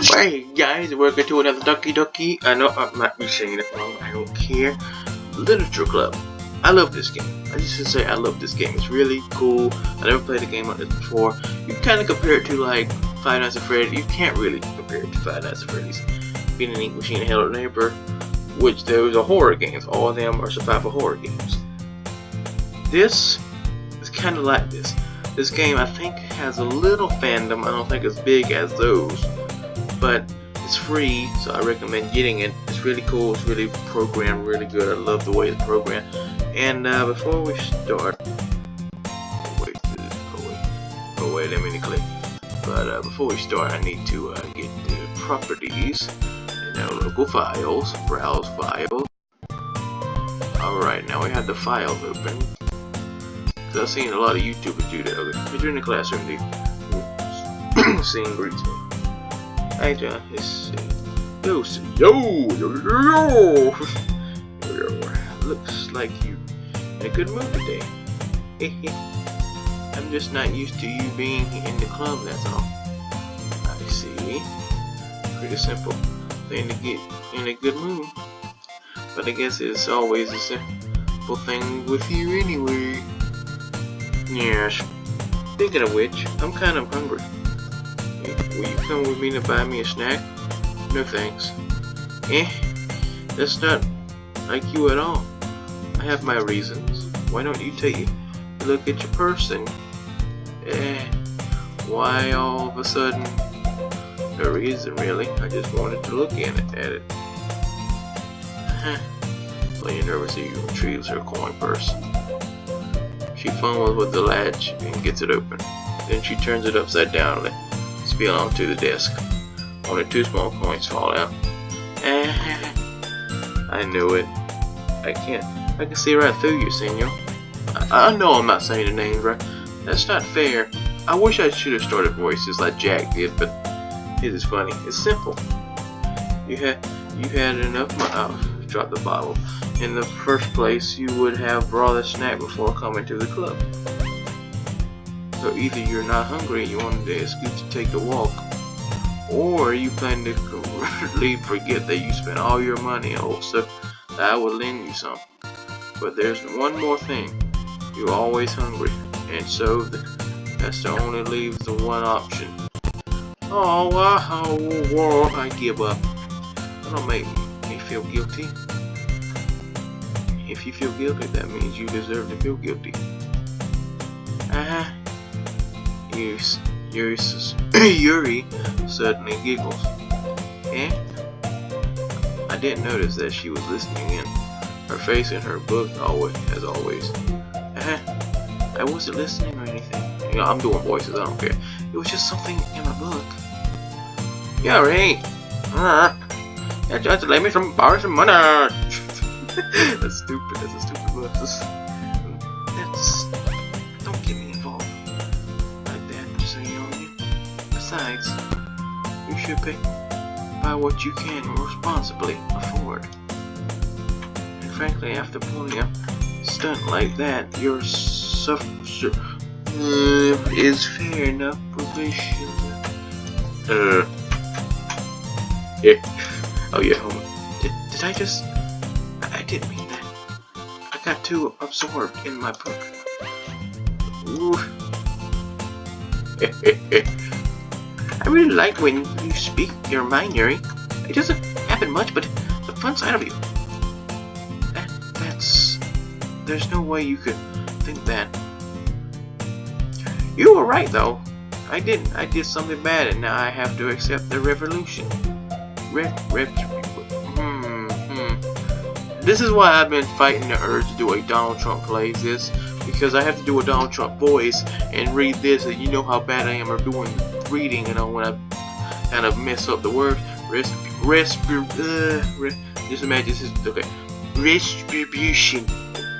Hey guys, welcome to another Doki Doki. I know I might be saying it wrong, I don't care. Literature Club. I love this game. I just want to say I love this game. It's really cool. I never played a game like this before. You kind of compare it to like Five Nights at Freddy's. You can't really compare it to Five Nights at Freddy's. Being an Ink Machine, Hello Neighbor, which those are horror games. All of them are survival horror games. This is kind of like this. This game I think has a little fandom. I don't think it's big as those, but it's free, so I recommend getting it. It's really cool. It's really programmed, really good. I love the way it's programmed. And before we start, wait, let me click. But before we start, I need to get the properties in our local files, browse files. Alright, now we have the files open. I've seen a lot of YouTubers do that. Okay, if you're in the classroom, the scene greets me. Hi John, it's yo. Looks like you in a good mood today. I'm just not used to you being in the club, that's all. I see. Pretty simple thing to get in a good mood. But I guess it's always a simple thing with you anyway. Yes. Speaking of which, I'm kind of hungry. Will you come with me to buy me a snack? No thanks. That's not like you at all. I have my reasons. Why don't you take a look at your person? Why all of a sudden? No reason really. I just wanted to look at it. So you're nervous you retrieves her coin purse. She fumbles with the latch and gets it open. Then she turns it upside down and spill onto the desk. Only 2 small coins fall out. I knew it. I can see right through you, senor. I know I'm not saying the names right. That's not fair. I wish I should have started voices like Jack did, but it is funny. It's simple. You had enough money. Drop the bottle. In the first place, you would have brought a snack before coming to the club. So either you're not hungry and you wanted an excuse to take a walk, or you plan to completely forget that you spent all your money on stuff that I would lend you some. But there's one more thing. You're always hungry, and so that's the only leaves the one option. Oh, wow, I give up. Don't make me feel guilty. If you feel guilty, that means you deserve to feel guilty. Yuri suddenly giggles. I didn't notice that she was listening in. Her face in her book, as always. I wasn't listening or anything. You know, I'm doing voices, I don't care. It was just something in my book. Yuri! You tried to let me borrow some money! That's stupid. That's a stupid voice. Don't get me involved like that, so you know. Besides, you should buy what you can responsibly afford. And frankly, after pulling a stunt like that, your is fair enough provision. Yeah. Oh yeah, hold on. Did I just? I didn't mean that. I got too absorbed in my book. Ooh. I really like when you speak your mind, Yuri. It doesn't happen much, but the fun side of you. There's no way you could think that. You were right, though. I didn't. I did something bad, and now I have to accept the revolution. This is why I've been fighting the urge to do a Donald Trump plays this, because I have to do a Donald Trump voice and read this, and you know how bad I am at doing reading, you know, when I kind of mess up the words. Just imagine this is okay. Retribution.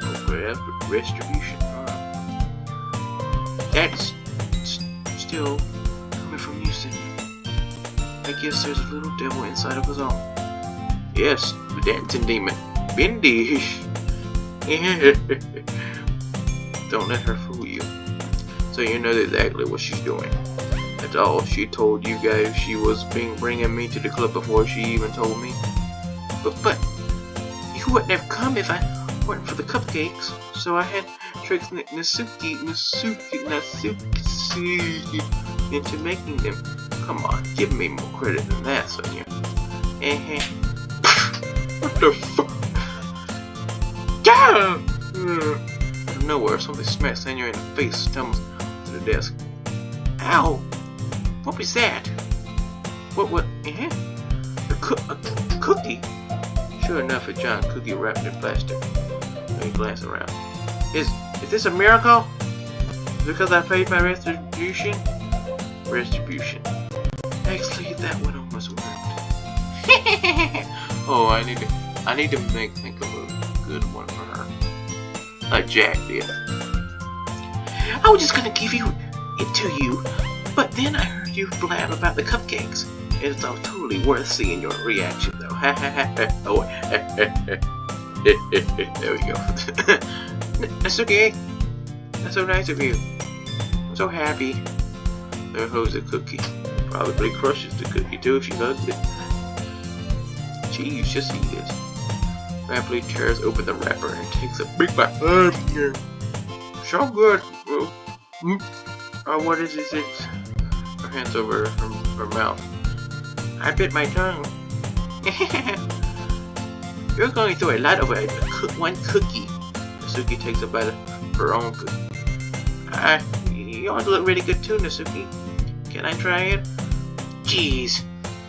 Okay, retribution. That's still coming from you, Cindy. I guess there's a little devil inside of us all. Yes, the dancing demon. Bindi. Don't let her fool you. So you know exactly what she's doing. At After all, she told you guys she was bringing me to the club before she even told me. But you wouldn't have come if I weren't for the cupcakes. So I had tricked Natsuki into making them. Come on, give me more credit than that, Sonia. What the fuck? Yeah! Out of nowhere, something smacks Sonia in the face, stumbles to the desk. Ow! What was that? What? A cookie? Sure enough, a giant cookie wrapped in plastic. Let me glance around. Is this a miracle? Because I paid my retribution? Actually, that one almost worked. Oh, I need to think of a good one for her. Like Jack did. I was just gonna give it to you, but then I heard you blab about the cupcakes. It's all totally worth seeing your reaction, though. Oh, there we go. Natsuki, that's so nice of you. I'm so happy. There goes the cookie. Probably crushes the cookie too if she hugs it. Jeez, just eat it. Rapidly tears open the wrapper and takes a big bite. So good. What is this? Her hands over her mouth. I bit my tongue. You're going through a lot of one cookie. Natsuki takes a bite of her own cookie. Yours look really good too, Natsuki. Can I try it? Jeez,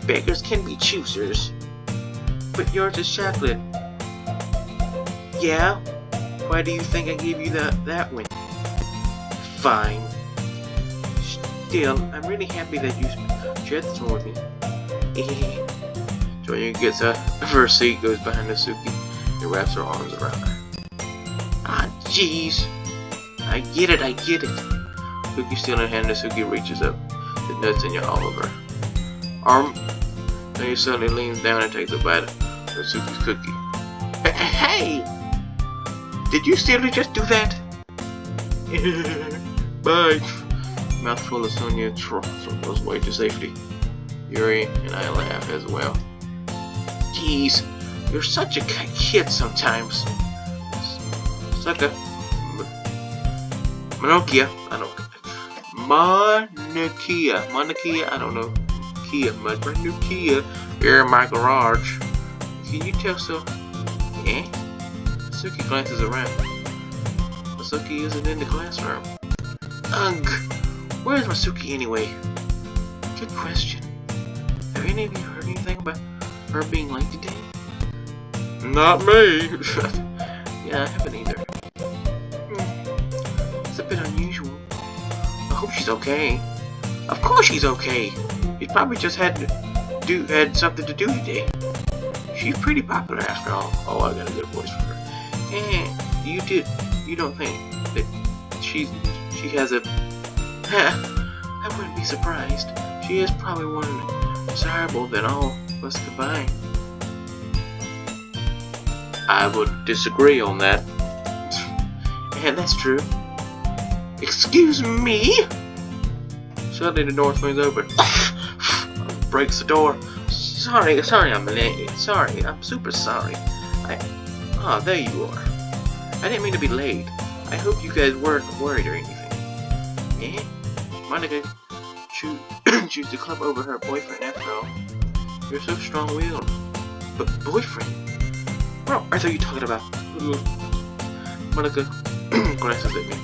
beggars can be choosers. But yours is chocolate. Yeah? Why do you think I gave you that one? Fine. Still, I'm really happy that you shared this one with me. Joya gets out of her seat, goes behind Natsuki, and wraps her arms around her. Ah, jeez. I get it. Cookie still in hand, Natsuki reaches up, the nuts in your all over her arm. Then he suddenly leans down and takes a bite of Natsuki's cookie. Hey! Did you seriously just do that? Bye! Mouthful of Sonia throws way to safety. Yuri and I laugh as well. Jeez, you're such a kid sometimes. Such a Monokia, I don't know. Kia, my brand new Kia here in my garage. Can you tell so? Eh? Suki glances around. Masuki isn't in the classroom. Ugh! Where's Masuki anyway? Good question. Have any of you heard anything about her being late today? Not me! Yeah, I haven't either. It's a bit unusual. I hope she's okay. Of course she's okay! She probably just had something to do today. She's pretty popular after all. Oh, I got a good voice for her. You don't think that she has a... I wouldn't be surprised. She is probably more desirable than all of us combined. I would disagree on that. And that's true. Excuse me? Suddenly the door swings open. Breaks the door. Sorry, I'm late. Sorry, I'm super sorry. There you are. I didn't mean to be late. I hope you guys weren't worried or anything. Eh? Monica choose the club over her boyfriend after all. You're so strong-willed. But boyfriend? What on earth are you talking about? Monica glances at me.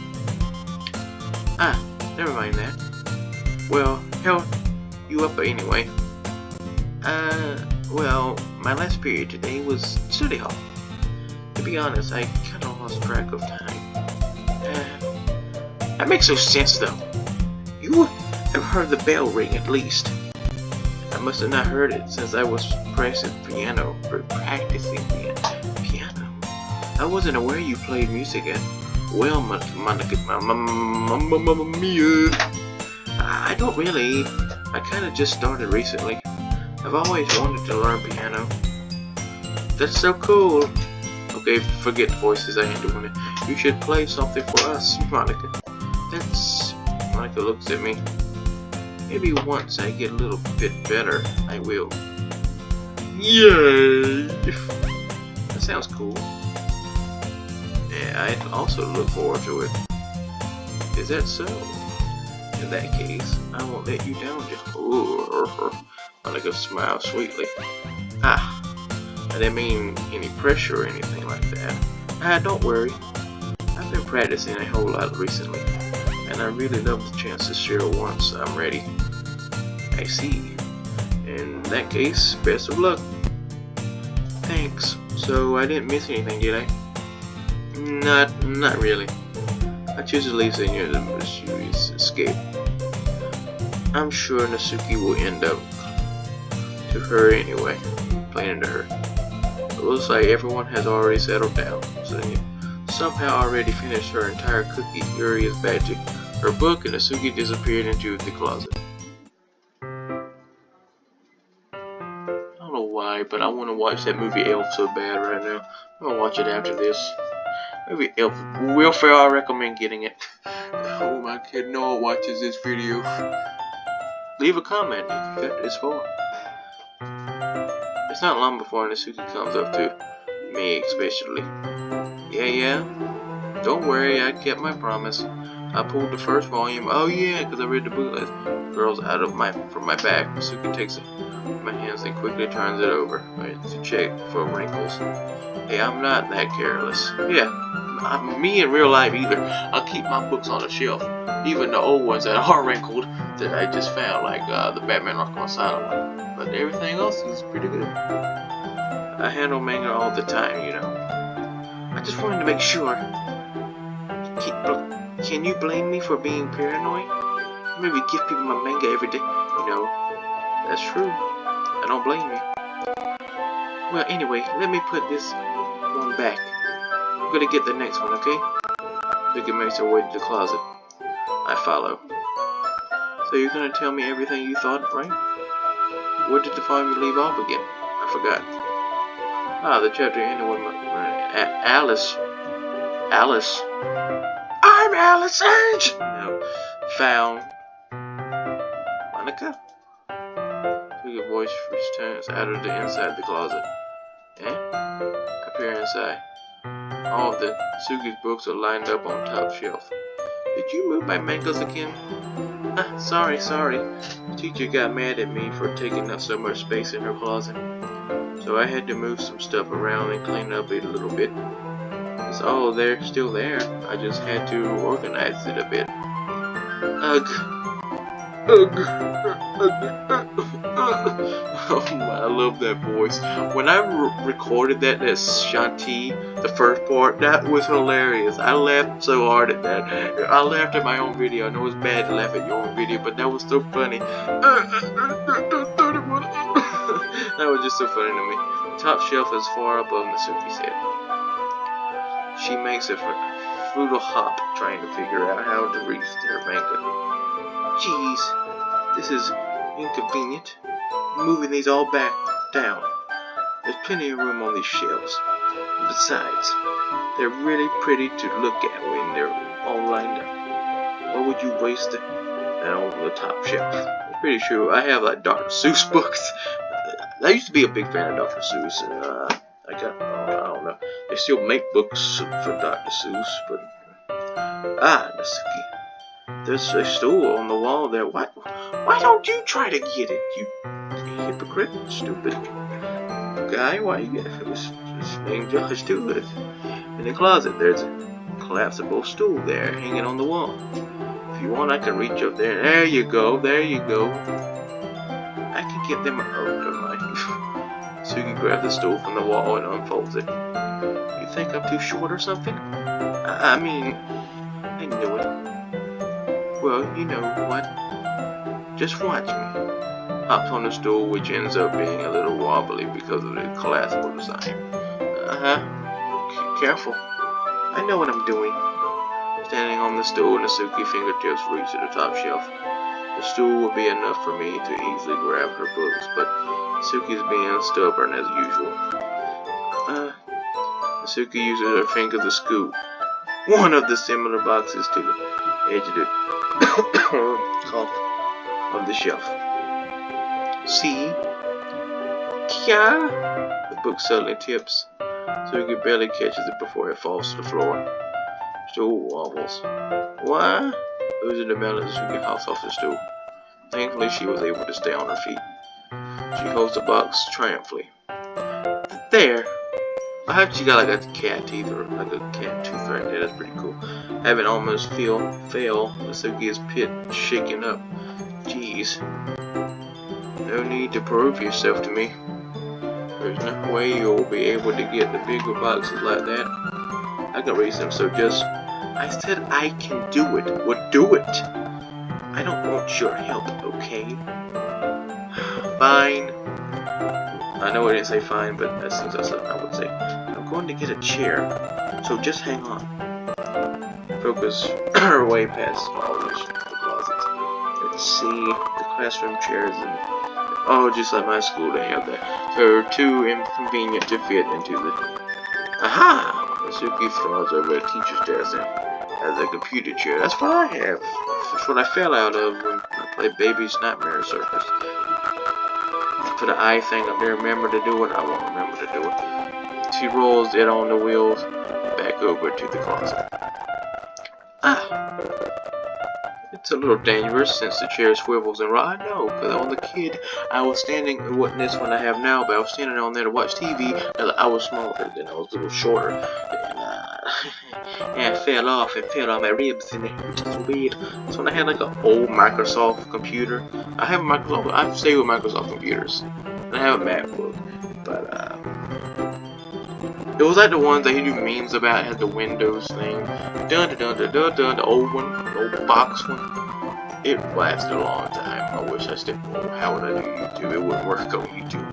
Never mind that. Well, hell you up anyway. Well, my last period today was study hall. To be honest, I kinda lost track of time. That makes no sense though. You have heard the bell ring at least. I must have not heard it since I was practicing piano. I wasn't aware you played music at... Well, Monica, Mamma Mia. I don't really. I kinda just started recently. I've always wanted to learn piano. That's so cool. Okay, forget voices, I ain't doing it. You should play something for us, Monica. Monica looks at me. Maybe once I get a little bit better, I will. Yay! That sounds cool. Yeah, I also look forward to it. Is that so? In that case, I won't let you down, just Monica smiled sweetly. Ah, I didn't mean any pressure or anything like that. Don't worry. I've been practicing a whole lot recently, and I really love the chance to share once I'm ready. I see. In that case, best of luck. Thanks. So I didn't miss anything, did I? Not really. I choose to leave Seiya in the mysterious escape. I'm sure Natsuki will end up to her anyway, playing to her. It looks like everyone has already settled down. Seiya somehow already finished her entire cookie. Yuri is back to her book, and Natsuki disappeared into the closet. I don't know why, but I want to watch that movie Elf so bad right now. I'm gonna watch it after this. Maybe Elf Welfare, I recommend getting it. Oh, my kid Noah watches this video. Leave a comment if you got this far. It's not long before Natsuki comes up to me, especially. Yeah. Don't worry, I kept my promise. I pulled the first volume. Oh yeah, because I read the book list. Girls out of from my back. Natsuki takes it in my hands and quickly turns it over to check for wrinkles. Hey, I'm not that careless. Yeah, me in real life either. I keep my books on the shelf, even the old ones that are wrinkled that I just found, like the Batman Arkham Asylum one. But everything else is pretty good. I handle manga all the time, you know. I just wanted to make sure. Can you blame me for being paranoid? Maybe give people my manga every day. You know, that's true. I don't blame you. Well, anyway, let me put this one back. I'm gonna get the next one, okay? Vicky makes her way to the closet. I follow. So you're gonna tell me everything you thought, right? Where did the volume leave off again? I forgot. The chapter ended with Alice. I'm Alice Age! No. Found Monica? Took a voice returns out of the inside the closet. I peer inside. All of the Sugi's books are lined up on top shelf. Did you move my mangas again? Sorry. The teacher got mad at me for taking up so much space in her closet. So I had to move some stuff around and clean up it a little bit. It's all there, still there. I just had to organize it a bit. Oh my, I love that voice. When I recorded that Shanti, the first part, that was hilarious. I laughed so hard at that. I laughed at my own video. I know it's bad to laugh at your own video, but that was so funny. That was just so funny to me. The top shelf is far above Natsuki's head. She makes a futile hop trying to figure out how to reach her manga. Jeez, this is inconvenient. I'm moving these all back down. There's plenty of room on these shelves. Besides, they're really pretty to look at when they're all lined up. Why would you waste that on the top shelf? I'm pretty sure I have like Dr. Seuss books. I used to be a big fan of Dr. Seuss, and I don't know. They still make books for Dr. Seuss, but Natsuki, there's a stool on the wall there. Why don't you try to get it, you hypocrite, stupid guy? Why you get this name Josh too? In the closet, there's a collapsible stool there, hanging on the wall. If you want, I can reach up there. There you go. I can get them. Oh, never mind. Sugi grabs the stool from the wall and unfolds it. You think I'm too short or something? I mean, I knew it. Well, you know what? Just watch me. Hops on the stool, which ends up being a little wobbly because of the collapsible design. Careful. I know what I'm doing. Standing on the stool, Natsuki fingertips reach to the top shelf. The stool will be enough for me to easily grab her books, but Natsuki's being stubborn as usual. Natsuki uses her finger to scoop one of the similar boxes to the edge of the cough. of the shelf. See? Yeah? The book suddenly tips, so he barely catches it before it falls to the floor. Stool wobbles. Why? Losing the balance, Suki hops off the stool. Thankfully, she was able to stay on her feet. She holds the box triumphantly. There! I hope she got like a cat teeth or like a cat tooth right there. That's pretty cool. Having almost fail, Suki's pit shaken up. Jeez. No need to prove yourself to me. There's no way you'll be able to get the bigger boxes like that. I can raise them, so just... I said I can do it. Well, do it. I don't want your help, okay? Fine. I know I didn't say fine, but as soon as I said I would say. I'm going to get a chair, so just hang on. Focus her way past all the closets. Let's see the classroom chairs and oh, just like my school, they have that. So too inconvenient to fit into the. Aha! Suki throws over a teacher's desk and has a computer chair. That's what I have. That's what I fell out of when I played Baby's Nightmare Circus. For the eye thing, I remember to do it. I won't remember to do it. She rolls it on the wheels back over to the closet. Ah! It's a little dangerous since the chair swivels and rocks. I know, because I was a kid. I was standing, it wasn't this one I have now, but I was standing on there to watch TV. I was smaller then, I was a little shorter. And I fell off and fell on my ribs, and it was just weird. So when I had like an old Microsoft computer, I have a Microsoft, I stay with Microsoft computers. And I have a MacBook, but it was like the ones that you do memes about, had the Windows thing. Dun dun dun dun dun dun, the old one, the old box one. It lasted a long time. I wish I still. How would I do YouTube? It wouldn't work on YouTube.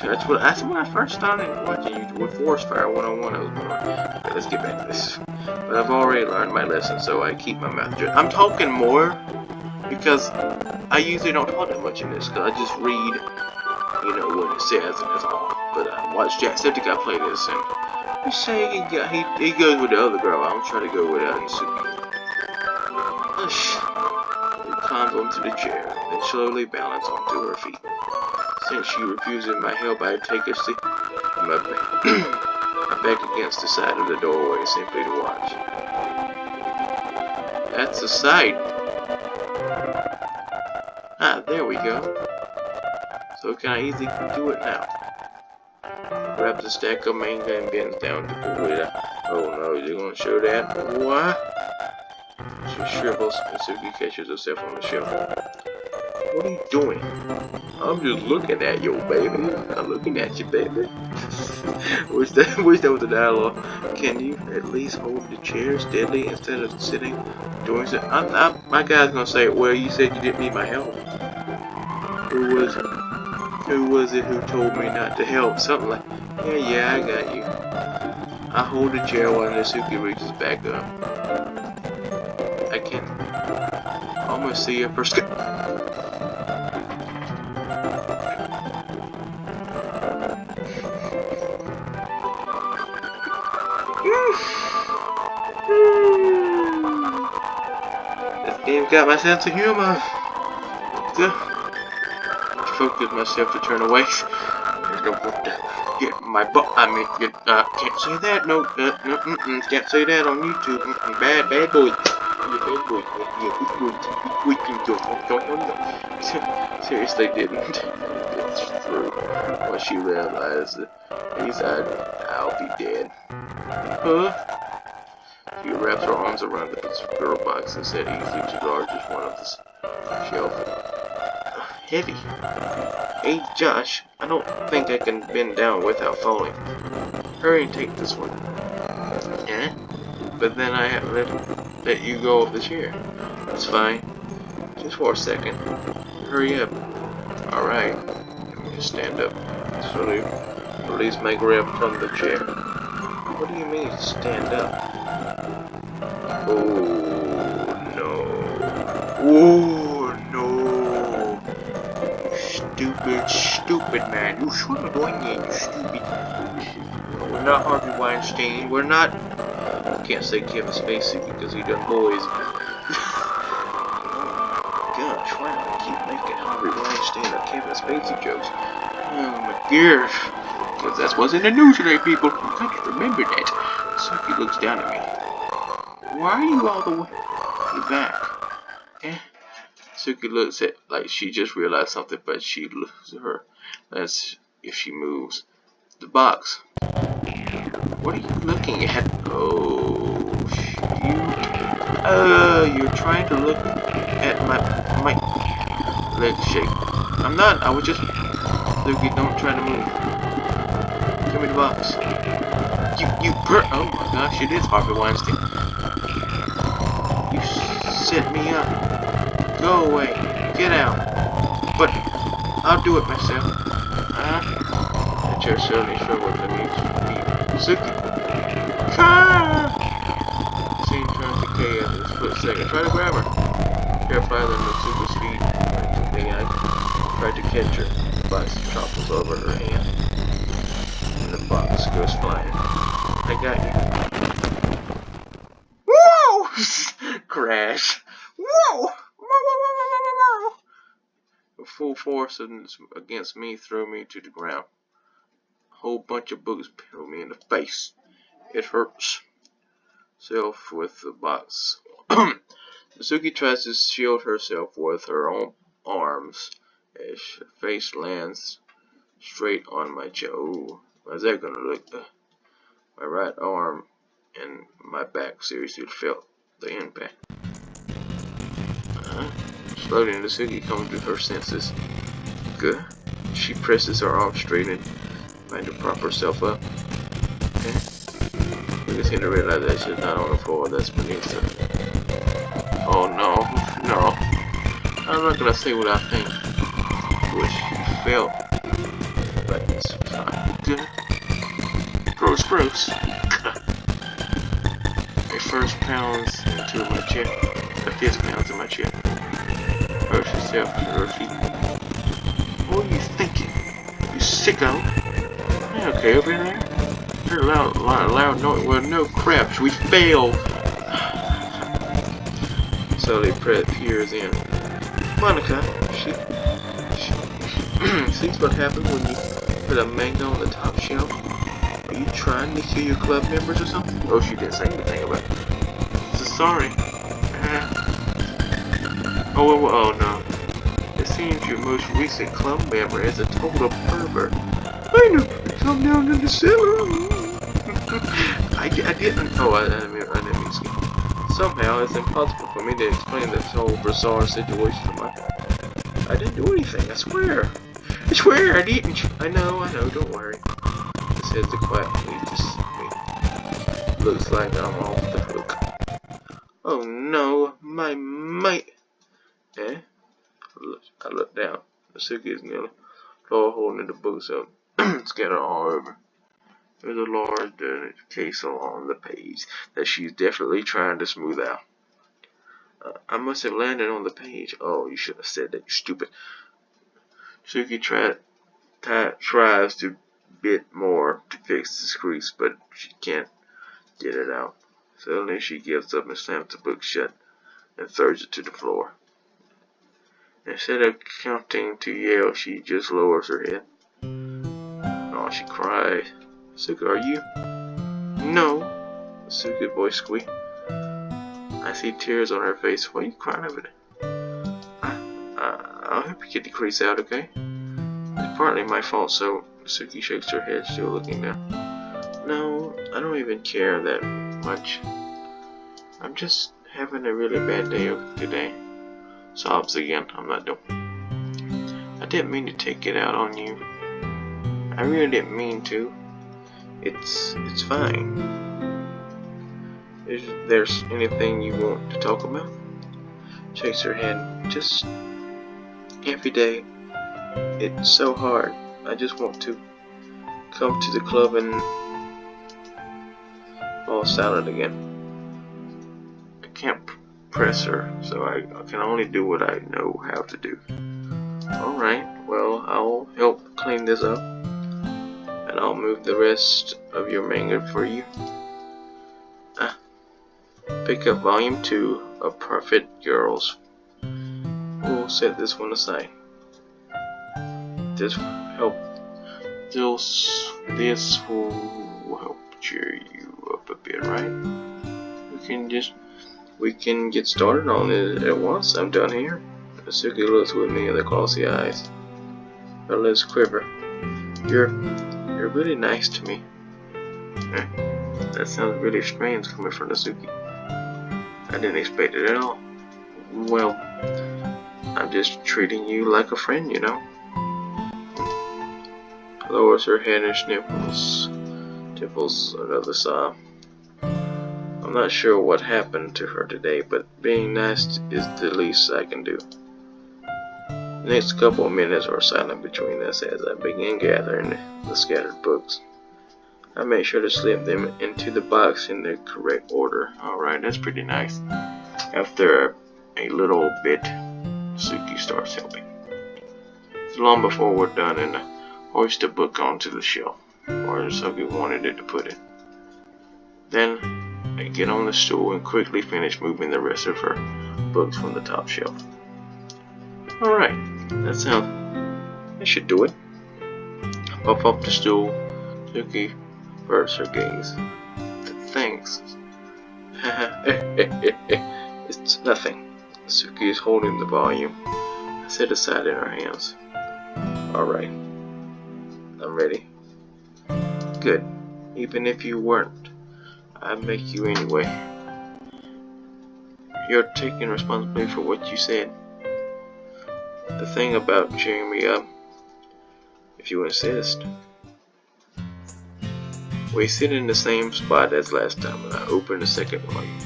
That's when I first started watching YouTube with Forest Fire 101. I was going, okay, let's get back to this. But I've already learned my lesson, so I keep my mouth shut. I'm talking more because I usually don't talk that much in this, because I just read, you know, what it says and that's all. But I watched Jacksepticeye play this, and he's saying he goes with the other girl. I'm trying to go with Suki. Hush. He climbs onto the chair, then slowly balance onto her feet. Since she refuses my help, I take a seat my back against the side of the doorway simply to watch. That's the sight. Ah, there we go. So can I easily do it now? Grabs a stack of manga and bends down to pull it out. Oh no, you're gonna show that? What? She shrivels and Suki catches herself on the shelf. What are you doing? I'm just looking at you, baby. I'm looking at you, baby. wish that was the dialogue. Can you at least hold the chair steadily instead of sitting doing so? My guy's gonna say, well, you said you didn't need my help. Who was it who told me not to help? Something like, yeah, I got you. I hold the chair while Suki reaches back up. I can almost see her first. This game got my sense of humor. Focus myself to turn away. Get my butt. Can't say that. No, can't say that on YouTube. Bad boy. Seriously, didn't get through. Once she realized that he said, I'll be dead. Huh? She wraps her arms around the squirrel box and set easily to largest one of the shelf. Heavy. Hey, Josh, I don't think I can bend down without falling. Hurry and take this one. Eh? But then I have to let you go of the chair. That's fine. Just for a second. Hurry up. Alright. Let me just stand up. Slowly release my grip from the chair. What do you mean, stand up? Oh, no. Oh, no. Stupid man. You shouldn't have done that, you stupid. We're not Harvey Weinstein. We're not... I can't say Kevin Spacey because he done boys. Gosh, clown and keep making Harvey Weinstein or Kevin Spacey jokes. Oh my gosh. Because that's what's in the news today, people. You got to remember that. Suki looks down at me. Why are you all the way back? Eh? Suki looks at like she just realized something, but she looks at her as if she moves. The box. What are you looking at? Oh, shoot. You're trying to look at my leg shake. I'm not. I was just. Suki, don't try to move. Give me the box. Oh my gosh, it is Harvey Weinstein. You set me up. Go away. Get out. But I'll do it myself. The chair suddenly struggled to meet Suki. Ah! The scene turned decay after a split second. Try to grab her. Terrified of Suki's feet. I tried to catch her. The box topples over her hand. And the box goes flying. I got you. Whoa! Crash. Whoa! Whoa! The full force against me threw me to the ground. A whole bunch of books peeled me in the face. It hurts. Self with the box. Suki tries to shield herself with her own arms as her face lands straight on my jaw. Ooh, how's that gonna look? My right arm and my back seriously felt the impact. Slowly, Suki comes to her senses. Good. She presses her arm straight and trying to prop herself up. Okay. We just need to realize that she's not on the floor, that's beneath her. Oh no, no. I'm not gonna say what I think. What she felt. But it's fine. Good. Gross. It first pounds into my chest. The fist pounds in my chest. Hurts herself to her feet. What are you thinking? You sicko? Are you okay over there? Heard a loud noise. Well, no crap. We failed. Slowly peers in. Monica, she sees what happens when you put a manga on the top shelf. Are you trying to kill your club members or something? Oh, she didn't say anything about it. So sorry. Oh no. It seems your most recent club member is a total pervert. I know. Come down to the cellar. I didn't. Oh, I didn't mean to. Somehow, it's impossible for me to explain this whole bizarre situation to my. I didn't do anything. I swear I didn't. I know. Don't worry. Just heads it quietly. Looks like I'm off the hook. Oh no, my mate. Eh? I look down. Suki is near the floor holding the books up, scattered all over. There's a large case along the page that she's definitely trying to smooth out. I must have landed on the page. Oh, you should have said that, you stupid. Suki tries to bit more to fix the crease, but she can't get it out. Suddenly she gives up and slams the book shut and throws it to the floor. Instead of counting to yell, she just lowers her head. Oh, she cries. Suki, are you? No. Suki's voice squeaked. I see tears on her face. Why are you crying over there? I'll help you get the crease out, okay? It's partly my fault, so Suki shakes her head, still looking down. No, I don't even care that much. I'm just having a really bad day today. Sobs again. I'm not doing. I didn't mean to take it out on you. I really didn't mean to. It's fine. Is there's anything you want to talk about? Shakes her head. Just every day. It's so hard. I just want to come to the club and fall silent again. I can't press her, so I can only do what I know how to do. Alright, well, I'll help clean this up, and I'll move the rest of your manga for you. Pick up volume 2 of Perfect Girls. we'll set this one aside. This will help cheer you up a bit, right? We can get started on it at once. I'm done here. Suki looks with me in the glossy eyes. Her lips quiver. You're really nice to me. That sounds really strange coming from Natsuki. I didn't expect it at all. Well, I'm just treating you like a friend, you know. Lowers her head and tipples another sob. I'm not sure what happened to her today, but being nice is the least I can do. The next couple of minutes are silent between us as I begin gathering the scattered books. I make sure to slip them into the box in the correct order. Alright, that's pretty nice. After a little bit, Suki starts helping. It's long before we're done and I hoist the book onto the shelf, or Suki wanted it to put it. Then I get on the stool and quickly finish moving the rest of her books from the top shelf. Alright, that should do it. Pop up the stool, Suki averts her gaze. Thanks. It's nothing. Suki is holding the volume set aside in her hands. Alright, I'm ready. Good. Even if you weren't, I'd make you anyway. You're taking responsibility for what you said. The thing about cheering me up, if you insist. We sit in the same spot as last time, and I open the second volume.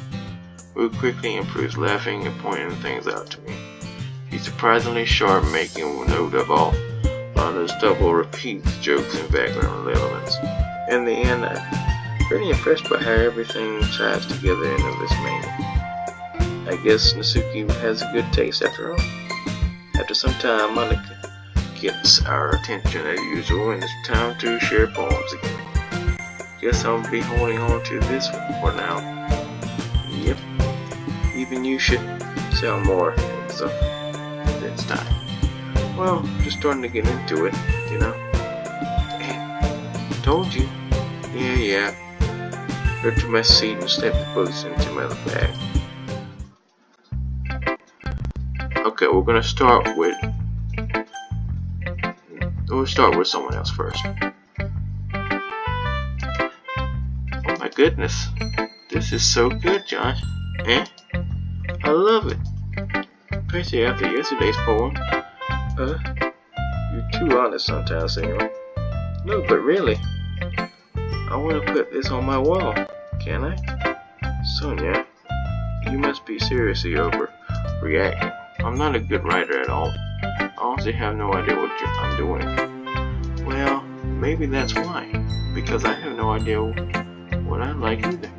Ru quickly improves, laughing and pointing things out to me. He's surprisingly sharp, making note of all Lana's double repeats, jokes, and background elements. In the end, I'm pretty impressed by how everything ties together in this manner. I guess Natsuki has a good taste after all. After some time, Monica gets our attention as usual, and it's time to share poems again. Guess I'll be holding on to this one for now. Yep. Even you should sell more stuff this time. Well, just starting to get into it, you know. Told you. Yeah. Got to my seat and slipped the books into my bag. Okay, we'll start with someone else first. Oh my goodness, this is so good, Josh. I love it. Especially after yesterday's poem. You're too honest sometimes, senor. No, but really, I want to put this on my wall. Can I? Sonia, you must be seriously overreacting. I'm not a good writer at all. I honestly have no idea what I'm doing. Well, maybe that's why. Because I have no idea what I like either.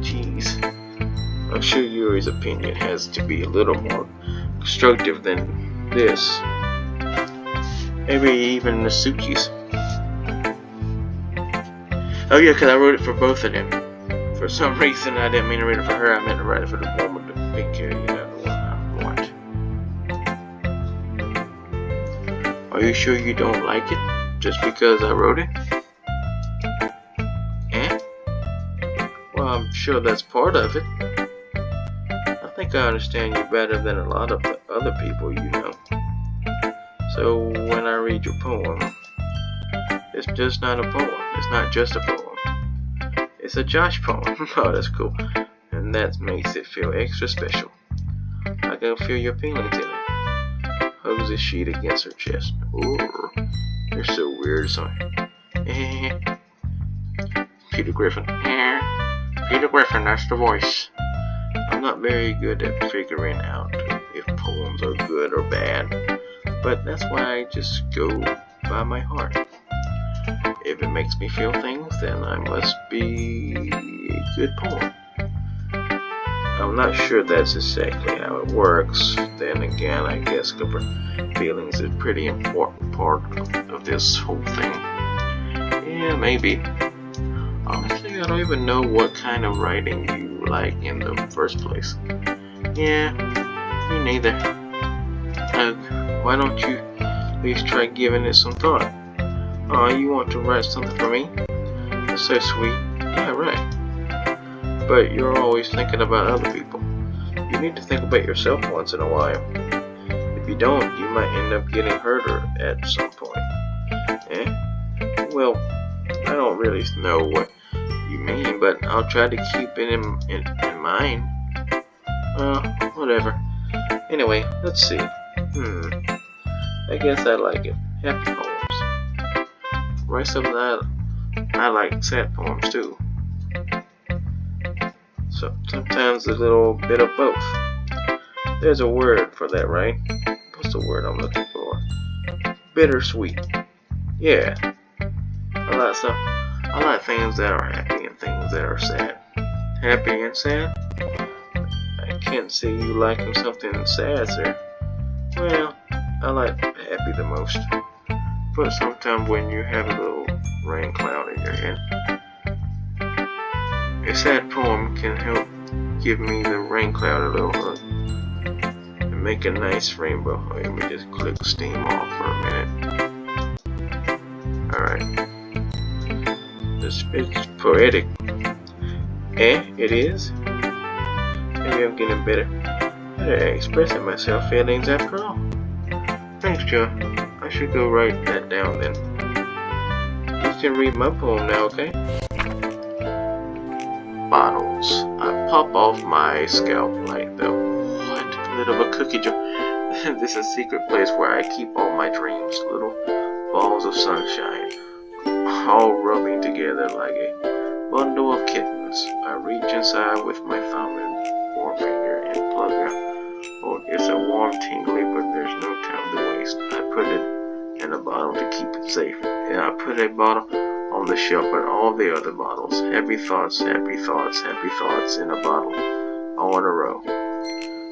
Jeez. I'm sure Yuri's opinion has to be a little more constructive than this. Maybe even Natsuki's. Oh yeah, because I wrote it for both of them. For some reason, I didn't mean to write it for her. I meant to write it for the one with the big hair. You know, the one I want. Are you sure you don't like it? Just because I wrote it? Well, I'm sure that's part of it. I think I understand you better than a lot of the other people you know. So when I read your poem, it's just not a poem. It's not just a poem. It's a Josh poem. Oh, that's cool. And that makes it feel extra special. I can feel your feelings in it. Hugs the sheet against her chest. Ooh, you're so weird, son. Peter Griffin. Peter Griffin, that's the voice. I'm not very good at figuring out if poems are good or bad, but that's why I just go by my heart. If it makes me feel things, then I must be a good poem. I'm not sure that's exactly how it works. Then again, I guess feelings is a pretty important part of this whole thing. Yeah, maybe. Honestly, I don't even know what kind of writing you like in the first place. Yeah, me neither. Why don't you at least try giving it some thought? Oh, you want to write something for me? That's so sweet. Yeah, right. But you're always thinking about other people. You need to think about yourself once in a while. If you don't, you might end up getting hurt at some point. Well, I don't really know what you mean, but I'll try to keep it in mind. Whatever. Anyway, let's see. I guess I like it. Happy poems. Write something I like sad poems too. So sometimes a little bit of both. There's a word for that, right? What's the word I'm looking for? Bittersweet. Yeah. I like things that are happy and things that are sad. Happy and sad? I can't see you liking something sad, sir. Well, I like happy the most. But sometimes when you have a little rain cloud in your head, a sad poem can help give me the rain cloud a little hug and make a nice rainbow. Let me just click steam off for a minute. Alright. It's poetic. It is? Maybe I'm getting better at expressing myself feelings after all. Thanks, Joe. I should go write that down then. You can read my poem now, okay? Bottles. I pop off my scalp like the lid of a cookie jar. This is a secret place where I keep all my dreams, little balls of sunshine, all rubbing together like a bundle of kittens. I reach inside with my thumb and forefinger and plug it. Oh, it's a warm tingly, but there's no time to waste. I put it in a bottle to keep it safe, and I put a bottle on the shelf with all the other bottles. Happy thoughts, happy thoughts, happy thoughts in a bottle, all in a row.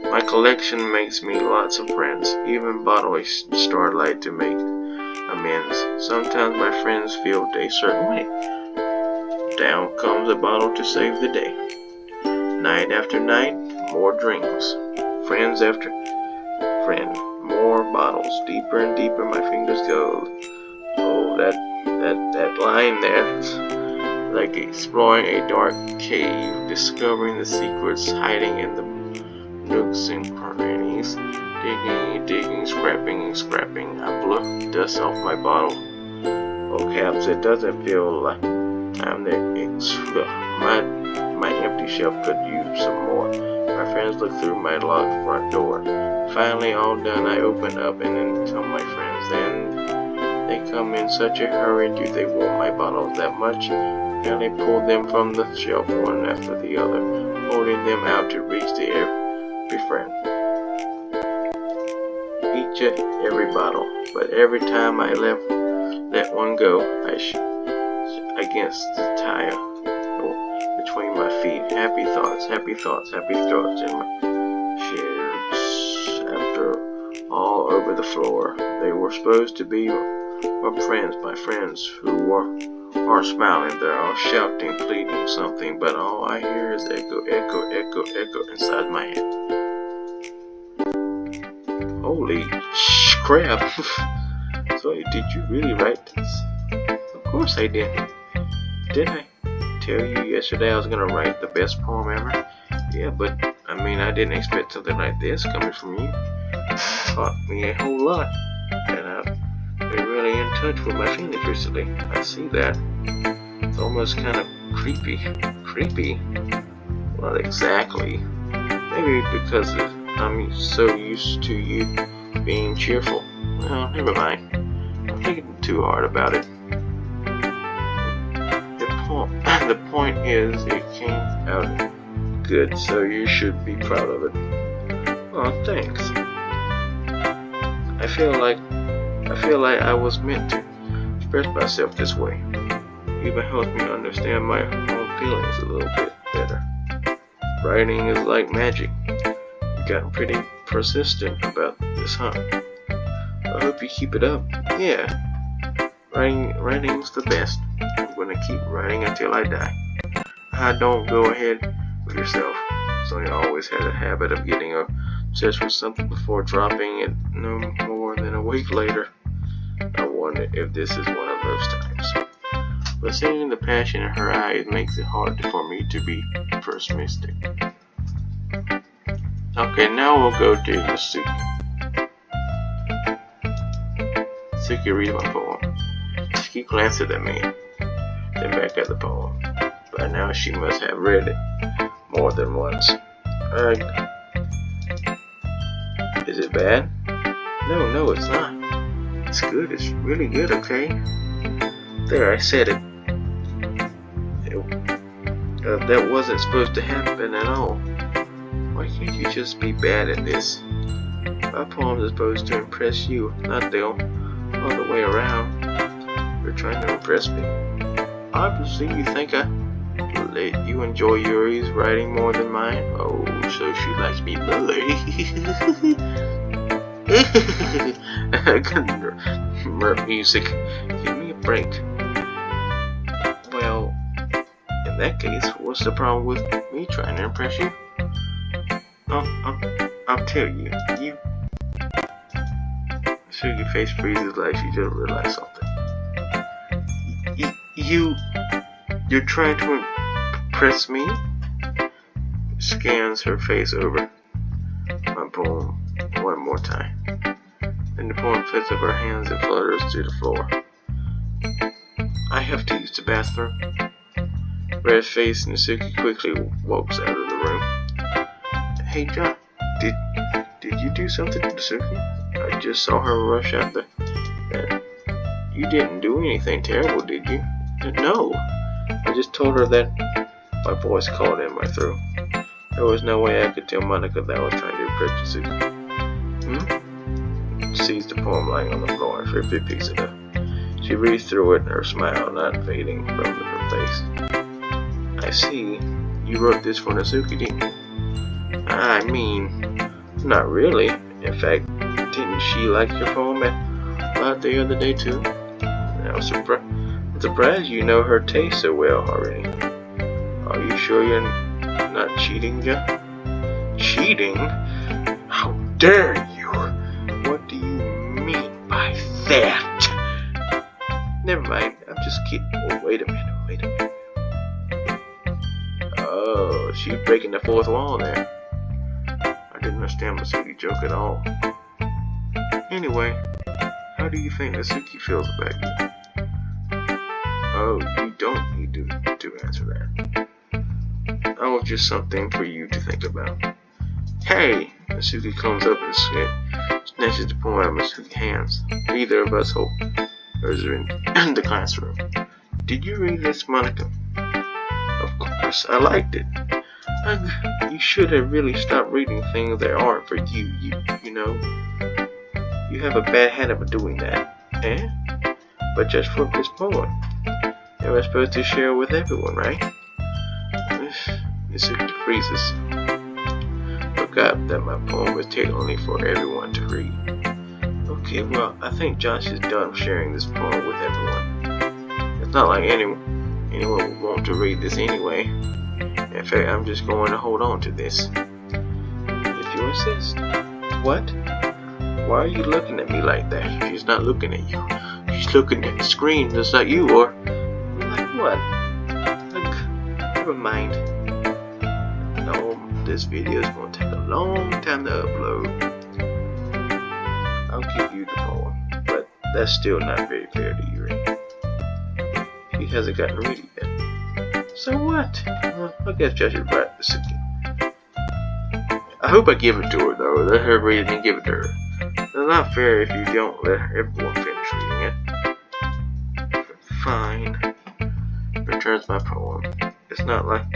My collection makes me lots of friends, even bottle a starlight to make amends. Sometimes my friends feel a certain way. Down comes a bottle to save the day. Night after night, more drinks. Friends after friend, more bottles. Deeper and deeper my fingers go. Oh, that line there. Like exploring a dark cave, discovering the secrets hiding in the nooks and crannies. Digging, scrapping. I blow dust off my bottle. Oh, caps, it doesn't feel like time to my empty shelf could use some more. My friends look through my locked front door. Finally, all done, I open up and then come my friends. Then they come in such a hurry. Do they want my bottles that much? And they pull them from the shelf one after the other, holding them out to reach to every friend. Each and every bottle, but every time I let one go, against the tire between my feet. Happy thoughts in my shares. After all over the floor, they were supposed to be my friends who are smiling. They're all shouting, pleading something, but all I hear is echo inside my head. Holy crap! So did you really write this? Of course I did. Didn't I tell you yesterday I was gonna write the best poem ever? Yeah, but I mean I didn't expect something like this coming from you. It taught me a whole lot, and I've been really in touch with my feelings recently. I see that. It's almost kind of creepy. Creepy? Not exactly. Maybe because I'm so used to you being cheerful. Well, never mind. I'm thinking too hard about it. The point is, it came out good, so you should be proud of it. Oh, thanks. I feel like I was meant to express myself this way. It even helps me understand my own feelings a little bit better. Writing is like magic. You've gotten pretty persistent about this, huh? I hope you keep it up. Yeah. Writing's the best. I'm gonna keep writing until I die. Don't go ahead with yourself. Sonia always had a habit of getting obsessed with something before dropping it no more than a week later. I wonder if this is one of those times. But seeing the passion in her eyes makes it hard for me to be pessimistic. Okay, now we'll go to Masuki. Masuki reads my poem. She glances at me, then back at the poem. By now she must have read it more than once. Is it bad? No, it's not. It's good. It's really good, okay? There, I said it. That wasn't supposed to happen at all. Why can't you just be bad at this? My poems are supposed to impress you, not the all the way around. You're trying to impress me. Obviously, you think you enjoy Yuri's writing more than mine. Oh, so she likes me more. Music, give me a break. Well, in that case, what's the problem with me trying to impress you? I'll tell you. Your face freezes like she just realized something. You're trying to impress me? Scans her face over my poem one more time. Then the poem flips up her hands and flutters to the floor. I have to use the bathroom. Red face Nasuki quickly walks out of the room. Hey John, did you do something to Nasuki? I just saw her rush out the... You didn't do anything terrible, did you? No. I just told her that my voice called in my throat. There was no way I could tell Monica that I was trying to impress Nasuki. Sees the poem lying on the floor and quickly picks it up. She reads through it, her smile not fading from her face. I see. You wrote this for Nasuki, didn't you? I mean, not really. In fact, didn't she like your poem about the other day too? I'm surprised you know her taste so well already. Are you sure you're not cheating, Jeff? Cheating? How dare you? What do you mean by that? Never mind, I'm just kidding. Oh, wait a minute. Oh, she's breaking the fourth wall there. I didn't understand Masuki's joke at all. Anyway, how do you think Nasuki feels about you? Oh, you don't need to answer that. Oh, just something for you to think about. Hey! Nasuki comes up and snatches the poem out of Masuki's hands. Neither of us hope hers are in the classroom. Did you read this, Monica? Of course, I liked it. You should have really stopped reading things that aren't for you. You know. You have a bad habit of doing that. Eh? But just for this poem. You were supposed to share with everyone, right? Nasuki freezes. Forgot that my poem was only for everyone to read. Okay, well, I think Josh is done sharing this poem with everyone. It's not like anyone would want to read this anyway. In fact, I'm just going to hold on to this. If you insist. What? Why are you looking at me like that? She's not looking at you. She's looking at the screen just like you are. Like what? Look, never mind. No, this video is going to take a long time to upload. I'll give you the poem, but that's still not very fair to Yuri. She hasn't gotten read it yet. So what? Well, I guess Josh is right, Nasuki. I hope I give it to her though. Let her read it and give it to her. It's not fair if you don't let everyone finish reading it. Fine. Returns my poem. It's not like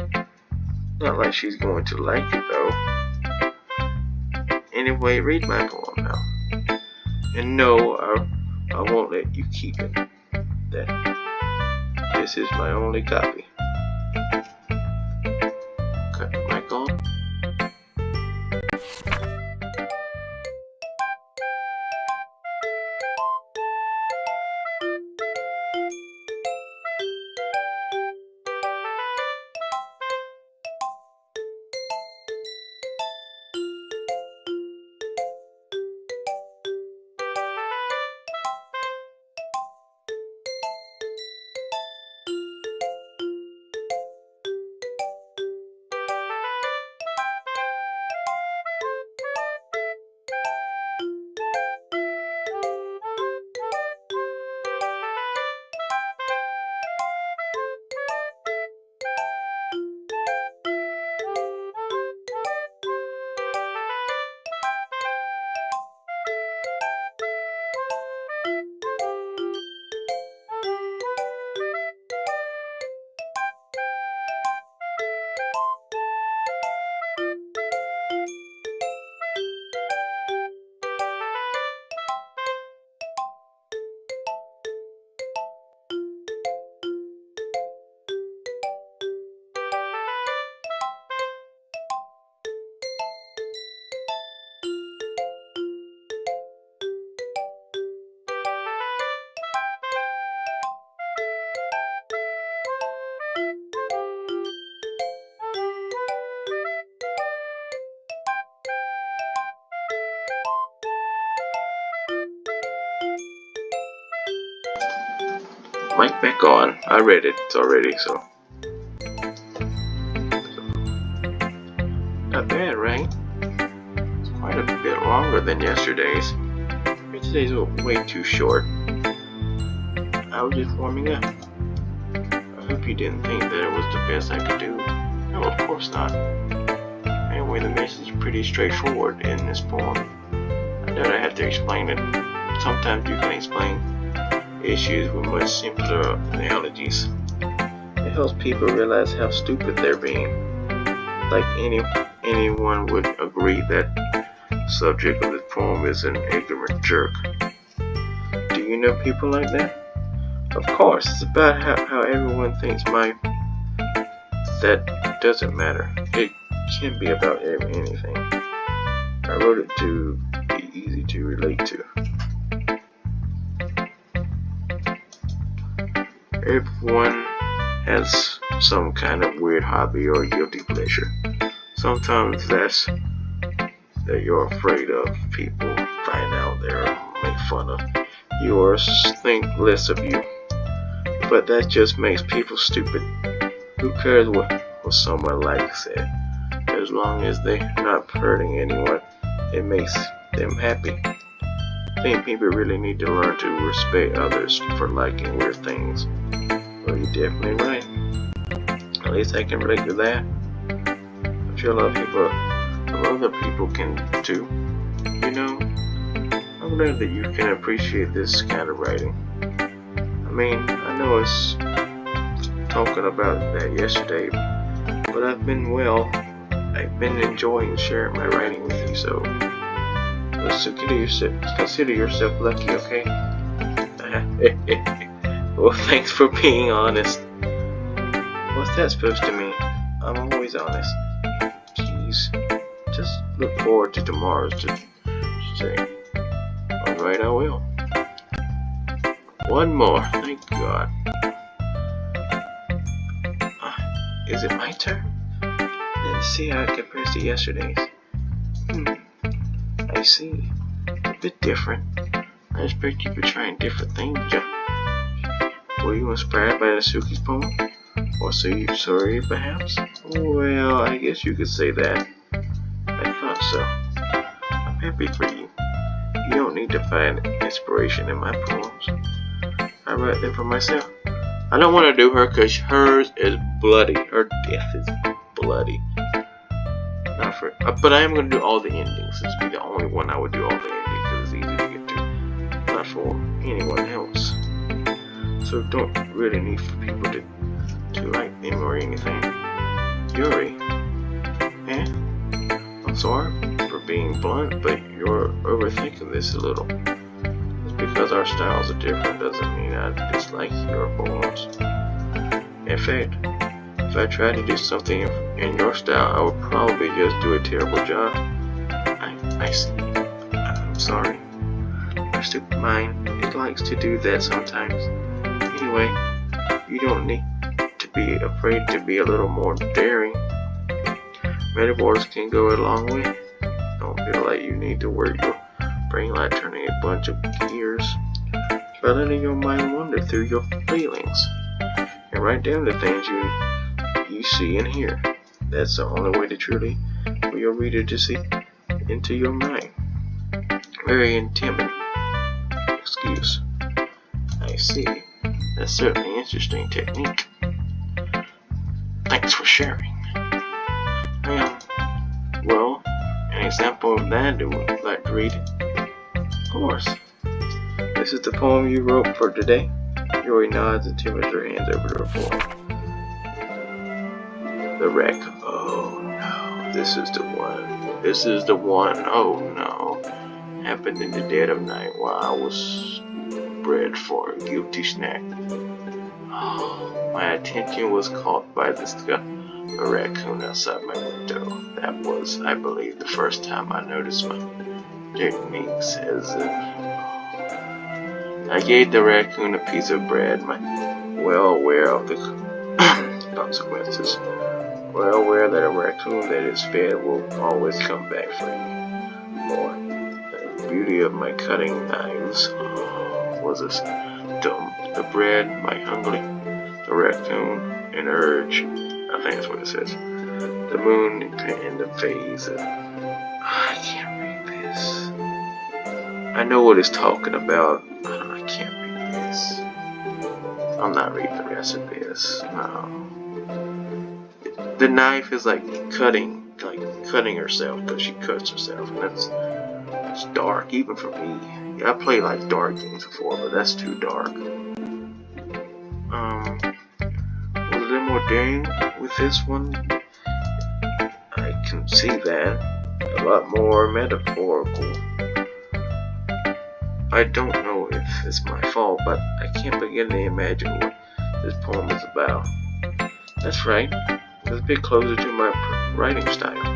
she's going to like it though. Anyway, read my poem now. And no, I won't let you keep it. This is my only copy. Cut the mic on. mic back on. I read it already, so. Not bad, right? It's quite a bit longer than yesterday's. Today's way too short. I was just warming up. I hope you didn't think that it was the best I could do. No, of course not. Anyway, the message is pretty straightforward in this poem. I doubt I have to explain it. Sometimes you can explain issues with much simpler analogies. It helps people realize how stupid they're being. Like anyone would agree that the subject of this poem is an ignorant jerk. Do you know people like that? Of course, it's about how everyone thinks that doesn't matter. It can be about anything. I wrote it to be easy to relate to. Everyone has some kind of weird hobby or guilty pleasure. Sometimes that's that you're afraid of people find out there or make fun of you or think less of you. But that just makes people stupid. Who cares what someone likes it? As long as they're not hurting anyone, it makes them happy. I think people really need to learn to respect others for liking weird things. Well, you're definitely right. At least I can relate to that. I'm sure a lot of other people can too. You know, I'm glad that you can appreciate this kind of writing. I mean, I know it's talking about that yesterday, but I've been enjoying sharing my writing with you, so let's consider yourself lucky, okay? Well, thanks for being honest. What's that supposed to mean? I'm always honest. Jeez. Just look forward to tomorrow's day. Alright, I will. One more, thank God. Is it my turn? Let's see how it compares to yesterday's. I see. A bit different. I expect you were trying different things, Were you inspired by Nasuki's poem? Or sorry, perhaps? Well, I guess you could say that. I thought so. I'm happy for you. You don't need to find inspiration in my poems. I write them for myself. I don't want to do her because hers is bloody. Her death is bloody. Not for, but I am going to do all the endings. This would be the only one I would do all the endings because it's easy to get to. Not for anyone else. So don't really need for people to like them or anything. Yuri. I'm sorry for being blunt, but you're overthinking this a little. Just because our styles are different doesn't mean I dislike your poems. In fact, if I tried to do something in your style, I would probably just do a terrible job. I see. I'm sorry. My stupid mind, it likes to do that sometimes. Anyway, you don't need to be afraid to be a little more daring. Metaphors can go a long way. Don't feel like you need to work your brain like turning a bunch of gears. By letting your mind wander through your feelings and write down the things you see and hear. That's the only way to truly for your reader to see into your mind. Very intimate excuse. I see. That's certainly an interesting technique. Thanks for sharing. Well, an example of that, do you like to read it? Of course. This is the poem you wrote for today. Yuri nods and tippers her hands over to her form. The wreck. Oh no, this is the one. This is the one. Oh no. Happened in the dead of night while I was bred for a guilty snack. Oh, my attention was caught by a raccoon outside my window. That was, I believe, the first time I noticed my techniques as if I gave the raccoon a piece of bread, well aware of the consequences. Well aware that a raccoon that is fed will always come back for you. More. The beauty of my cutting knives was a the bread, my hungry, the raccoon, and urge. I think that's what it says. The moon and the phase. I can't read this. I know what it's talking about. I can't read this. I'm not reading the rest of this. The knife is like cutting herself because she cuts herself, and that's dark even for me. Yeah, I played like dark games before, but that's too dark. Was a little more daring with this one. I can see that. A lot more metaphorical. I don't know if it's my fault, but I can't begin to imagine what this poem is about. That's right. It's a bit closer to my writing style.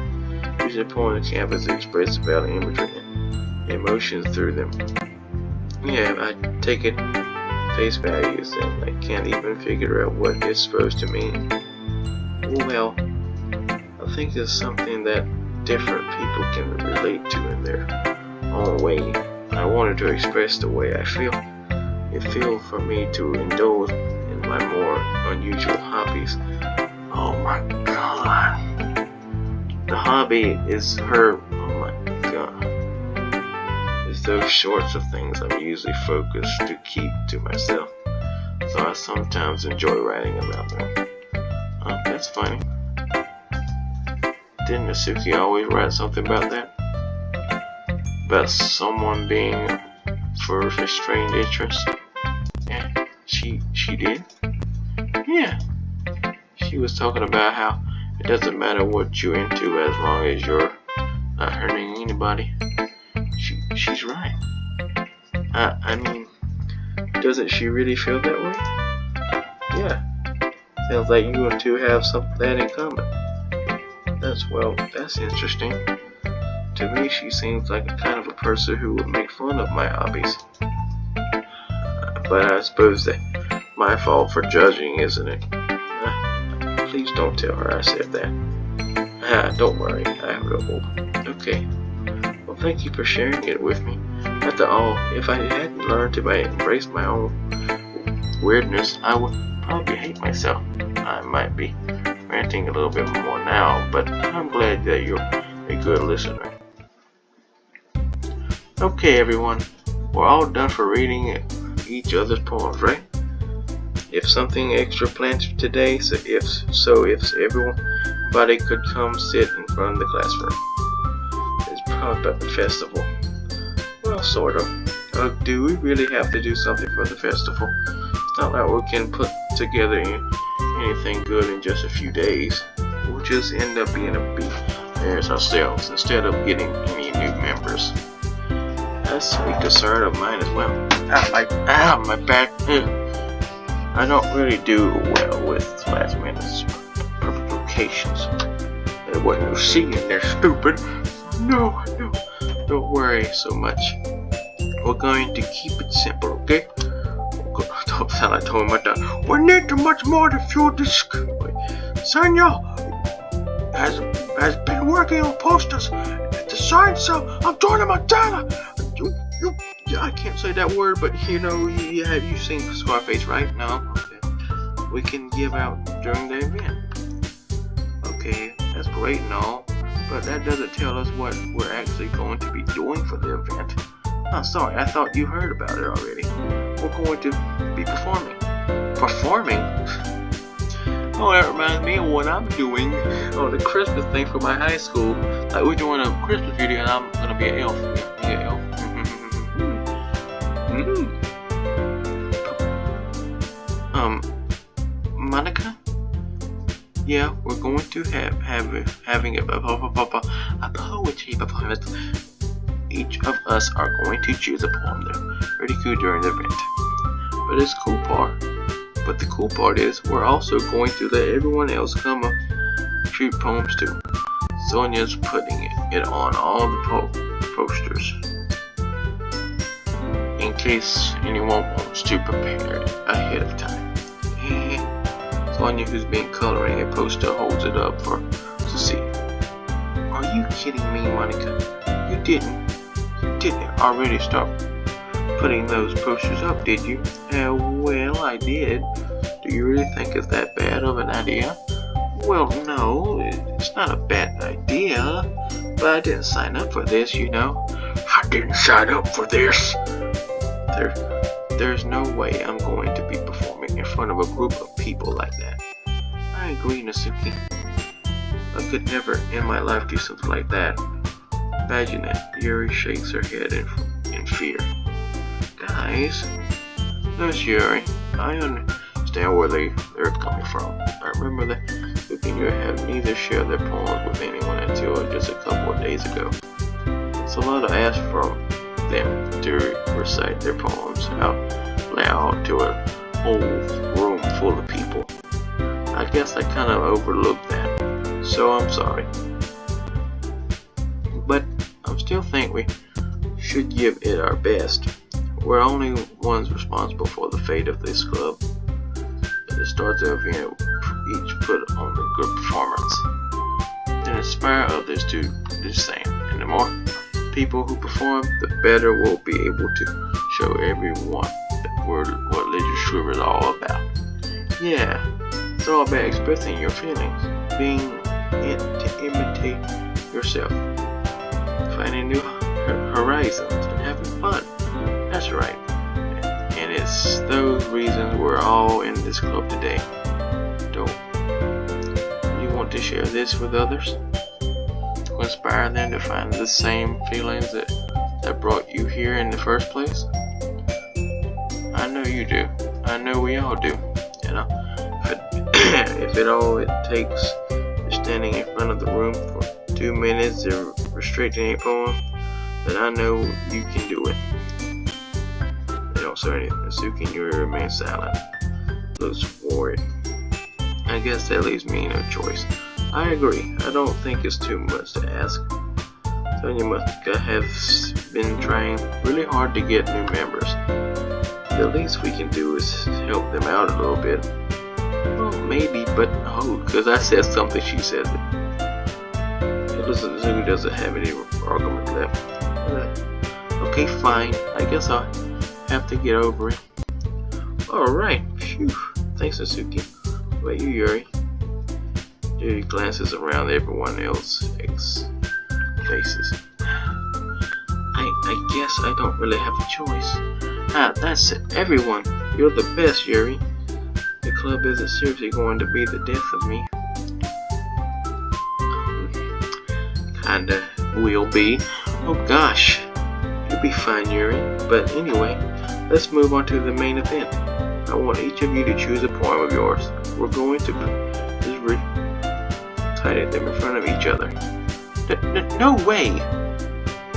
Using a poem on canvas to express about imagery and emotions through them. Yeah, I take it face values and I can't even figure out what it's supposed to mean. Well, I think it's something that different people can relate to in their own way. I wanted to express the way I feel. It feels for me to indulge in my more unusual hobbies. Oh my god. The hobby is her. Oh my god. It's those sorts of things I'm usually focused to keep to myself. So I sometimes enjoy writing about them. Oh, that's funny. Didn't Nasuki always write something about that? About someone being for a strange interest? Yeah, she did. Yeah. She was talking about how it doesn't matter what you're into as long as you're not hurting anybody. She's right. I mean, doesn't she really feel that way? Yeah. Sounds like you two have something in common. That's interesting. To me, she seems like a kind of a person who would make fun of my hobbies. But I suppose that's my fault for judging, isn't it? Please don't tell her I said that. Don't worry, I will. Okay. Well, thank you for sharing it with me. After all, if I hadn't learned to embrace my own weirdness, I would probably hate myself. I might be ranting a little bit more now, but I'm glad that you're a good listener. Okay, everyone, we're all done for reading each other's poems, right? If something extra planned for today, so if everybody could come sit in front of the classroom. It's probably about the festival. Well, sort of. Do we really have to do something for the festival? It's not like we can put together anything good in just a few days. We'll just end up being a big mess ourselves instead of getting any new members. That's a concern of mine as well. My back. I don't really do well with last minute provocations. What you see in there, stupid. No, don't worry so much. We're going to keep it simple, okay? Don't sound like telling my dad. We need too much more to fuel this. Sonia has been working on posters at the science cell. I'm talking about Dana. I can't say that word, but you've seen Scarface, right? No? Okay. We can give out during the event. Okay, that's great and all, but that doesn't tell us what we're actually going to be doing for the event. Oh, sorry, I thought you heard about it already. We're going to be performing. Performing? Oh, that reminds me of what I'm doing on the Christmas thing for my high school. Like, we're doing a Christmas video and I'm gonna be an elf. Yeah, elf. Monica? Yeah, we're going to having a poetry performance. Each of us are going to choose a poem that ridiculed during the event. But the cool part is we're also going to let everyone else come up treat poems too. Sonia's putting it on all the posters in case anyone wants to prepare it ahead of time. Sonia, who's been coloring a poster, holds it up to see. Are you kidding me, Monica? You didn't already start putting those posters up, did you? Well, I did. Do you really think it's that bad of an idea? Well, no, it's not a bad idea, but I didn't sign up for this, you know. I didn't sign up for this. There's no way I'm going to be performing in front of a group of people like that. I agree, Natsuki. I could never in my life do something like that. Imagine it. Yuri shakes her head in fear. Guys, Nurse Yuri, I understand where they're coming from. I remember that Suki and Yuri have neither shared their poems with anyone until just a couple of days ago. It's a lot to ask from them to recite their poems out loud to a whole room full of people. I guess I kind of overlooked that, so I'm sorry. But I still think we should give it our best. We're only ones responsible for the fate of this club. At the start of the event, each put on a good performance, then inspire others to do the same. And the more people who perform, the better we'll be able to show everyone what literature is all about. Yeah, it's all about expressing your feelings, being to imitate yourself, finding new horizons, and having fun. That's right. And it's those reasons we're all in this club today. Don't you want to share this with others? To inspire them to find the same feelings that brought you here in the first place? I know you do. I know we all do. You know, if it all it takes is standing in front of the room for 2 minutes and restricting a poem, then I know you can do it. They don't say anything. Natsuki and Yuri remain silent. Looks worried. I guess that leaves me no choice. I agree. I don't think it's too much to ask. Sonya must have been trying really hard to get new members. The least we can do is help them out a little bit. Well, maybe, but no, because I said something, she says it. Natsuki doesn't have any argument left. Okay, fine. I guess I'll have to get over it. Alright. Phew. Thanks, Natsuki. What about you, Yuri? Yuri glances around everyone else's faces. I guess I don't really have a choice. That's it. Everyone, you're the best, Yuri. The club isn't seriously going to be the death of me. Kinda will be. Oh gosh. You'll be fine, Yuri. But anyway, let's move on to the main event. I want each of you to choose a poem of yours. We're going to just recite them in front of each other. No way!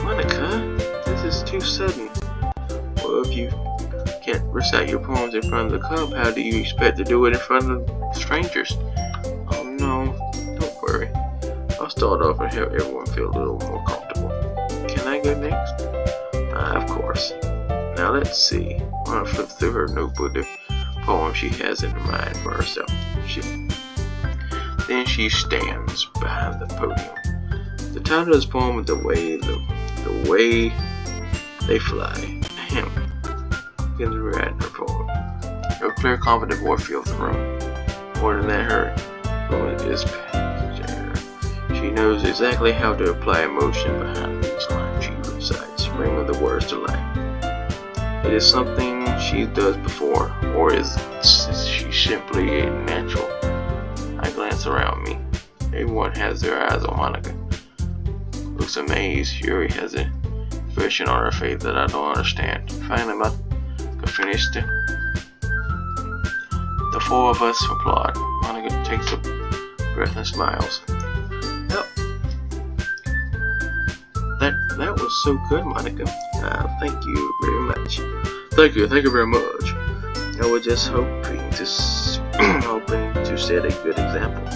Monica, this is too sudden. Well, if you can't recite your poems in front of the club, how do you expect to do it in front of strangers? Oh no, don't worry. I'll start off and help everyone feel a little more comfortable. Can I go next? Of course. Now let's see. I'll flip through her notebook the poem she has in mind for herself. Then she stands behind the podium. The title of this poem is The Way They Fly. Ahem. Begins rewriting her poem. Her clear, confident voice fills the room. More than that, her voice is passionate. She knows exactly how to apply emotion behind each line she recites, bringing the words to life. It is something she does before, or is she simply a natural? I glance around me. Everyone has their eyes on Monica. Looks amazed. Yuri has an expression on her face that I don't understand. Finally, Monica finished. The four of us applaud. Monica takes a breath and smiles. That was so good, Monica. Thank you very much. Thank you very much. I was just hoping to set a good example.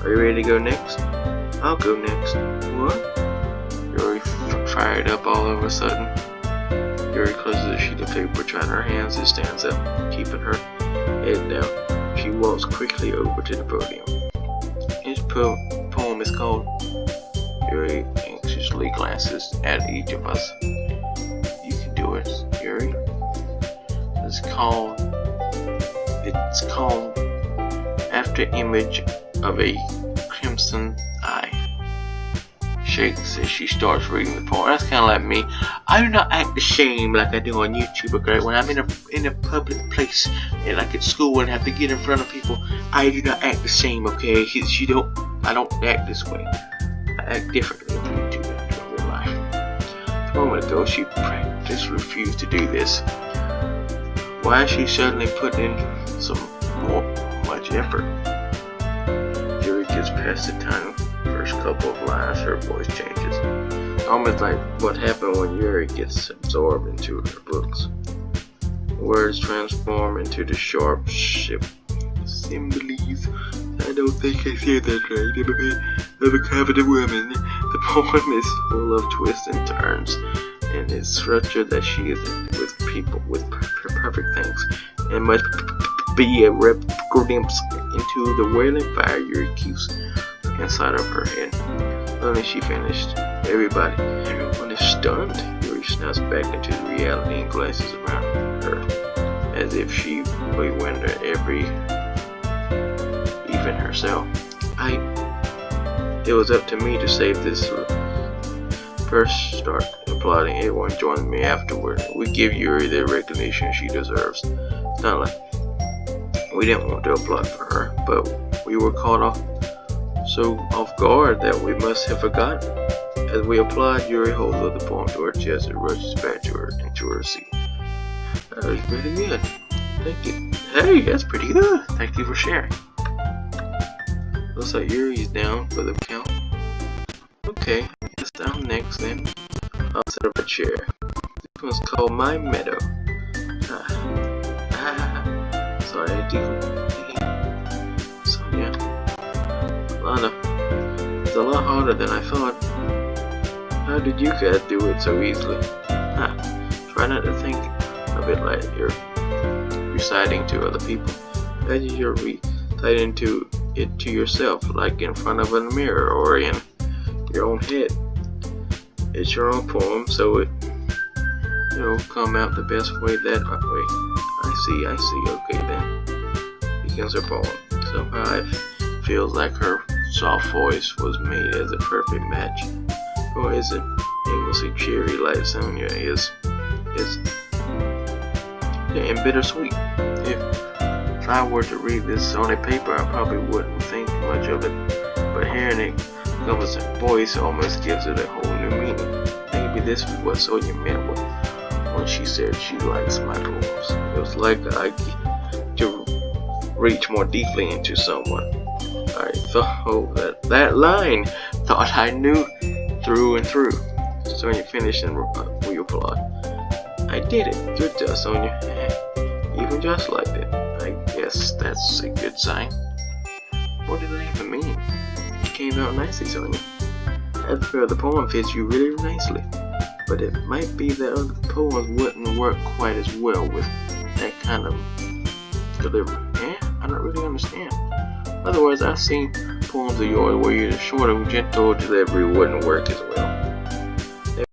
Are you ready to go next? I'll go next. What? Yuri fired up all of a sudden. Yuri closes a sheet of paper, trying her hands and stands up, keeping her head down. She walks quickly over to the podium. His poem is called. Yuri anxiously glances at each of us. You can do it, Yuri. called After Image of a Crimson Eye. Shakes as she starts reading the poem. That's kind of like me. I do not act ashamed like I do on YouTube, okay? When I'm in a public place, and like at school and have to get in front of people, I do not act the same, okay? I don't act this way. I act differently on YouTube and in real life. A moment ago, she just refused to do this. Why is she suddenly putting in much effort? Yuri gets past the time. First couple of lines, her voice changes. Almost like what happened when Yuri gets absorbed into her books. Words transform into the sharp symbols. I don't think I said that right. I'm a confident woman. The poem is full of twists and turns, and it's structured that she is with people with perfect things, and must be a glimpse into the wailing fire Yuri keeps inside of her head. Suddenly she finished. Everyone is stunned. Yuri snaps back into the reality and glances around her, as if she bewildered even herself. It was up to me to save this. First, start applauding. Everyone joined me afterward. We give Yuri the recognition she deserves. It's not like we didn't want to applaud for her, but we were caught off guard that we must have forgotten. As we applaud, Yuri holds up the poem to her chest and rushes back into her seat. That was pretty good. Thank you. Hey, that's pretty good. Thank you for sharing. Looks like Yuri's down for the count. Okay, I guess I'm next then. I'll set up a chair. This one's called My Meadow. Sorry, I do. So yeah. It's a lot harder than I thought. How did you guys do it so easily? Try not to think of it like you're reciting to other people. Imagine you're reciting it to yourself, like in front of a mirror or in your own head. It's your own poem, so it'll come out the best way that way. I see. Okay then. Begins her poem. Somehow it feels like her soft voice was made as a perfect match. Or is it aimlessly cheery like Sonia is and bittersweet? If I were to read this on a paper, I probably wouldn't think much of it. But hearing it come as a voice almost gives it a whole new meaning. Maybe this is what Sonia meant when she said she likes my poems. It was like I to reach more deeply into someone. I thought that line thought I knew through and through. Sonia finished and we applaud. I did it. Good job, Sonia. Even just like it. I guess that's a good sign. What did that even mean? It came out nicely, Sonia. That part of the poem fits you really nicely. But it might be that other poems wouldn't work quite as well with that kind of delivery. I don't really understand. Otherwise, I've seen poems of yours where your short and gentle delivery wouldn't work as well.